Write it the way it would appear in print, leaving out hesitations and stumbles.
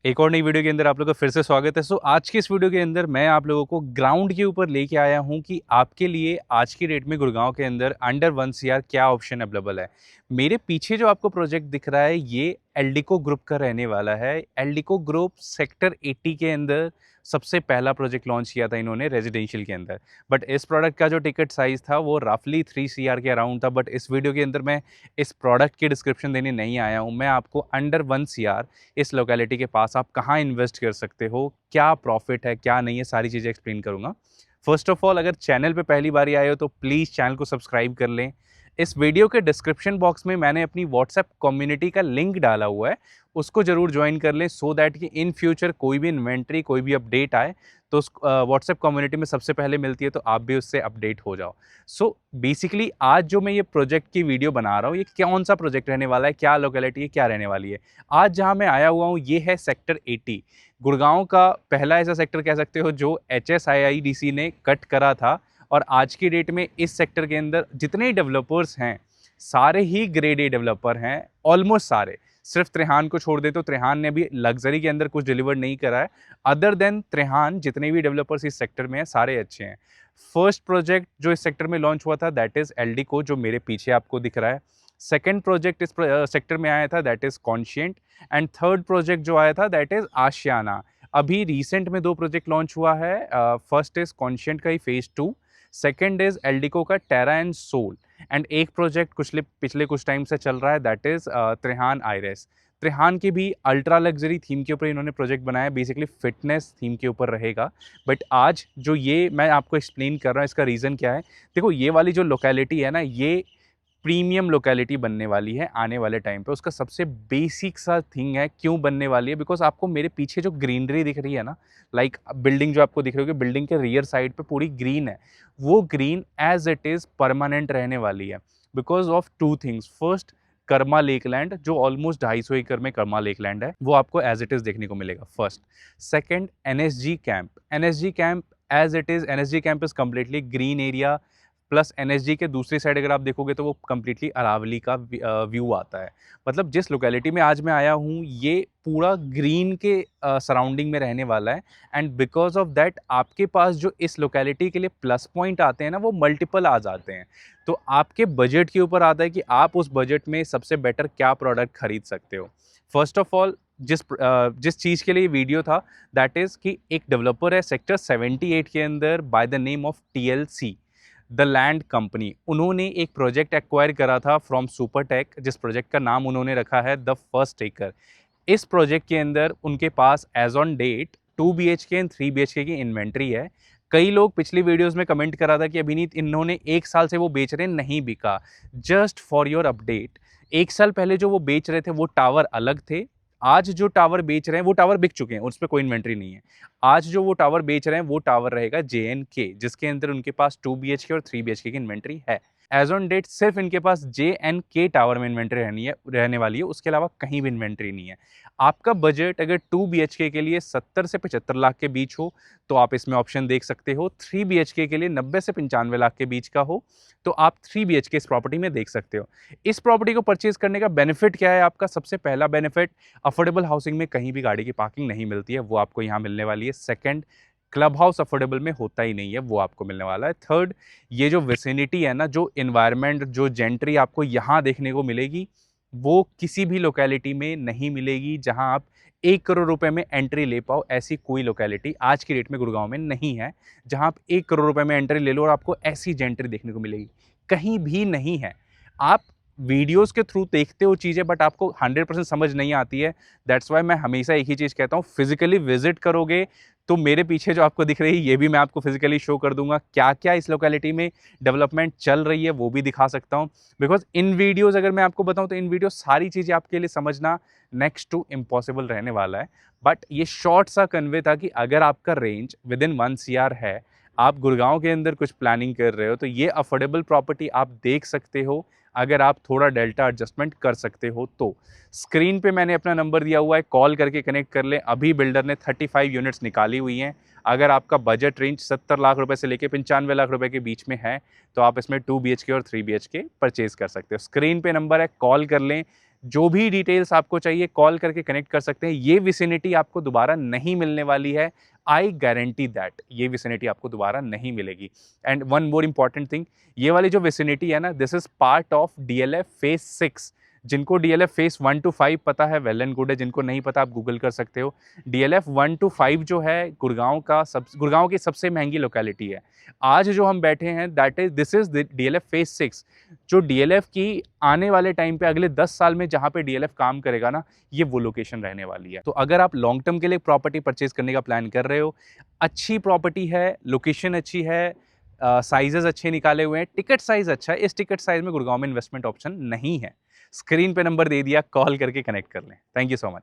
एक और नई वीडियो के अंदर आप लोगों का फिर से स्वागत है। आज की इस वीडियो के अंदर मैं आप लोगों को ग्राउंड के ऊपर लेके आया हूं कि आपके लिए आज की डेट में गुड़गांव के अंदर अंडर 1 CR क्या ऑप्शन अवेलेबल है। मेरे पीछे जो आपको प्रोजेक्ट दिख रहा है ये एल्डिको ग्रुप का रहने वाला है। एल्डिको ग्रुप सेक्टर 80 के अंदर सबसे पहला प्रोजेक्ट लॉन्च किया था इन्होंने रेजिडेंशियल के अंदर। बट इस प्रोडक्ट का जो टिकट साइज था वो रफली 3 CR के अराउंड था। बट इस वीडियो के अंदर मैं इस प्रोडक्ट की डिस्क्रिप्शन देने नहीं आया हूँ। मैं आपको अंडर 1 CR इस लोकेलिटी के पास आप कहाँ इन्वेस्ट कर सकते हो, क्या प्रॉफिट है, क्या नहीं है, सारी चीज़ें एक्सप्लेन करूँगा। फर्स्ट ऑफ ऑल, अगर चैनल पे पहली बार आए हो तो प्लीज़ चैनल को सब्सक्राइब कर लें। इस वीडियो के डिस्क्रिप्शन बॉक्स में मैंने अपनी व्हाट्सएप कम्युनिटी का लिंक डाला हुआ है, उसको ज़रूर ज्वाइन कर लें सो दैट कि इन फ्यूचर कोई भी इन्वेंट्री, कोई भी अपडेट आए तो उस व्हाट्सएप कम्युनिटी में सबसे पहले मिलती है, तो आप भी उससे अपडेट हो जाओ। बेसिकली आज जो मैं ये प्रोजेक्ट की वीडियो बना रहा हूँ, ये कौन सा प्रोजेक्ट रहने वाला है, क्या लोकेलिटी है, क्या रहने वाली है। आज जहाँ मैं आया हुआ हूँ ये है सेक्टर 80। गुड़गांव का पहला ऐसा सेक्टर कह सकते हो जो HSIIDC ने कट करा था। और आज की डेट में इस सेक्टर के अंदर जितने डेवलपर्स हैं सारे ही ग्रेड ए डेवलपर हैं, ऑलमोस्ट सारे। सिर्फ त्रिहान को छोड़ दे तो त्रिहान ने भी लग्जरी के अंदर कुछ डिलीवर नहीं करा है। अदर देन त्रिहान जितने भी डेवलपर्स इस सेक्टर में हैं सारे अच्छे हैं। फर्स्ट प्रोजेक्ट जो इस सेक्टर में लॉन्च हुआ था दैट इज एल्डिको, जो मेरे पीछे आपको दिख रहा है। सेकेंड प्रोजेक्ट इस सेक्टर में आया था that is conscient. And third project जो आया था दैट इज आशियाना। अभी रिसेंट में दो प्रोजेक्ट लॉन्च हुआ है। फर्स्ट इज कॉन्शियंट का ही फेज 2, सेकेंड इज एल्डिको का टेरा एंड सोल। एंड एक प्रोजेक्ट पिछले कुछ टाइम से चल रहा है दैट इज त्रिहान आइरेस। त्रिहान की भी अल्ट्रा लग्जरी थीम के ऊपर इन्होंने प्रोजेक्ट बनाया है, बेसिकली फिटनेस थीम के ऊपर रहेगा। बट आज जो ये मैं आपको एक्सप्लेन कर रहा हूँ इसका रीज़न क्या है। देखो, ये वाली जो लोकेलिटी है ना, ये प्रीमियम लोकेलिटी बनने वाली है आने वाले टाइम पे। उसका सबसे बेसिक सा थिंग है क्यों बनने वाली है, बिकॉज आपको मेरे पीछे जो ग्रीनरी दिख रही है ना, लाइक बिल्डिंग जो आपको दिख रही होगी, बिल्डिंग के रियर साइड पे पूरी ग्रीन है। वो green as it is permanent रहने वाली है because of two things. First, Karma lake land जो ऑलमोस्ट 250 एकड़ में कर्मा लेक लैंड है, वो आपको एज इट इज देखने को मिलेगा first. Second, NSG camp. NSG camp as it is, NSG camp is completely green area. Plus NSG के दूसरी साइड अगर आप देखोगे तो वो कम्प्लीटली अरावली का व्यू आता है। मतलब जिस लोकेलिटी में आज मैं आया हूँ ये पूरा ग्रीन के सराउंडिंग में रहने वाला है। एंड बिकॉज ऑफ दैट आपके पास जो इस लोकेलिटी के लिए प्लस पॉइंट आते हैं ना, वो मल्टीपल आ जाते हैं। तो आपके बजट के ऊपर आता है कि आप उस बजट में सबसे बेटर क्या प्रोडक्ट खरीद सकते हो। फर्स्ट ऑफ ऑल, जिस चीज़ के लिए वीडियो था दैट इज़ कि एक डेवलपर है सेक्टर 78 के अंदर by the name of TLC the land company. उन्होंने एक प्रोजेक्ट एक्वायर करा था फ्रॉम सुपरटेक, जिस प्रोजेक्ट का नाम उन्होंने रखा है द फर्स्ट एकड़। इस प्रोजेक्ट के अंदर उनके पास as on date 2 BHK and 3 BHK की इन्वेंट्री है। कई लोग पिछली वीडियोस में कमेंट करा था कि अभिनीत इन्होंने 1 साल से वो बेच रहे हैं, नहीं बिका। जस्ट फॉर योर अपडेट, 1 साल पहले जो वो बेच रहे थे वो टावर अलग थे। आज जो टावर बेच रहे हैं वो टावर बिक चुके हैं, उस पर कोई इन्वेंट्री नहीं है। आज जो वो टावर बेच रहे हैं वो टावर रहेगा JNK, जिसके अंदर उनके पास 2 BHK और 3 BHK की इन्वेंट्री है। एज ऑन डेट सिर्फ इनके पास JNK टावर में इन्वेंट्री रहने वाली है, उसके अलावा कहीं भी इन्वेंट्री नहीं है। आपका बजट अगर 2 BHK के लिए 70 से 75 लाख के बीच हो तो आप इसमें ऑप्शन देख सकते हो। 3 BHK के लिए 90 से 95 लाख के बीच का हो तो आप 3 BHK इस प्रॉपर्टी में देख सकते हो। इस प्रॉपर्टी को परचेज करने का बेनिफिट क्या है आपका? सबसे पहला बेनिफिट, अफोर्डेबल हाउसिंग में कहीं भी गाड़ी की पार्किंग नहीं मिलती है, वो आपको यहाँ मिलने वाली है। सेकंड, क्लब हाउस अफोर्डेबल में होता ही नहीं है, वो आपको मिलने वाला है। थर्ड, ये जो विसिनिटी है ना, जो इन्वायरमेंट, जो जेंट्री आपको यहाँ देखने को मिलेगी वो किसी भी लोकेलिटी में नहीं मिलेगी। जहाँ आप 1 करोड़ रुपए में एंट्री ले पाओ, ऐसी कोई लोकेलिटी आज की डेट में गुड़गांव में नहीं है जहाँ आप 1 करोड़ रुपए में एंट्री ले लो और आपको ऐसी जेंट्री देखने को मिलेगी, कहीं भी नहीं है। आप वीडियोस के थ्रू देखते हो चीज़ें बट आपको 100% समझ नहीं आती है। दैट्स वाई मैं हमेशा एक ही चीज़ कहता हूँ, फिजिकली विजिट करोगे तो मेरे पीछे जो आपको दिख रही है ये भी मैं आपको फिजिकली शो कर दूंगा। क्या क्या इस लोकेलिटी में डेवलपमेंट चल रही है वो भी दिखा सकता हूँ। बिकॉज इन वीडियोज़ अगर मैं आपको बताऊँ तो इन वीडियो सारी चीज़ें आपके लिए समझना नेक्स्ट टू इम्पॉसिबल रहने वाला है। बट ये शॉर्ट सा कन्वे था कि अगर आपका रेंज विद इन 1 CR है, आप गुड़गांव के अंदर कुछ प्लानिंग कर रहे हो तो ये अफोर्डेबल प्रॉपर्टी आप देख सकते हो अगर आप थोड़ा डेल्टा एडजस्टमेंट कर सकते हो तो। स्क्रीन पे मैंने अपना नंबर दिया हुआ है, कॉल करके कनेक्ट कर लें। अभी बिल्डर ने 35 यूनिट्स निकाली हुई हैं। अगर आपका बजट रेंज 70 लाख रुपए से लेकर 95 लाख रुपए के बीच में है तो आप इसमें 2 BHK और 3 BHK परचेज कर सकते हो। स्क्रीन पे नंबर है, कॉल कर लें। जो भी डिटेल्स आपको चाहिए कॉल करके कनेक्ट कर सकते हैं। ये विसिनिटी आपको दोबारा नहीं मिलने वाली है, आई गारंटी दैट ये विसिनिटी आपको दोबारा नहीं मिलेगी। And one more important thing, ये वाली जो विसिनिटी है ना, this is part of DLF phase 6। जिनको डीएलएफ फेज 1 to 5 पता है, वेल एंड गुड है, जिनको नहीं पता आप गूगल कर सकते हो। डीएलएफ 1 to 5 जो है गुड़गांव की सबसे महंगी लोकेलिटी है। आज जो हम बैठे हैं दिस इज डीएलएफ फेज 6, जो डीएलएफ की आने वाले टाइम पे अगले 10 साल में जहाँ पे डीएलएफ काम करेगा ना, ये वो लोकेशन रहने वाली है। तो अगर आप लॉन्ग टर्म के लिए प्रॉपर्टी परचेज करने का प्लान कर रहे हो, अच्छी प्रॉपर्टी है, लोकेशन अच्छी है, साइजेस अच्छे निकाले हुए हैं, टिकट साइज अच्छा है, इस टिकट साइज में गुड़गांव में इन्वेस्टमेंट ऑप्शन नहीं है। स्क्रीन पे नंबर दे दिया, कॉल करके कनेक्ट कर लें। Thank you so much.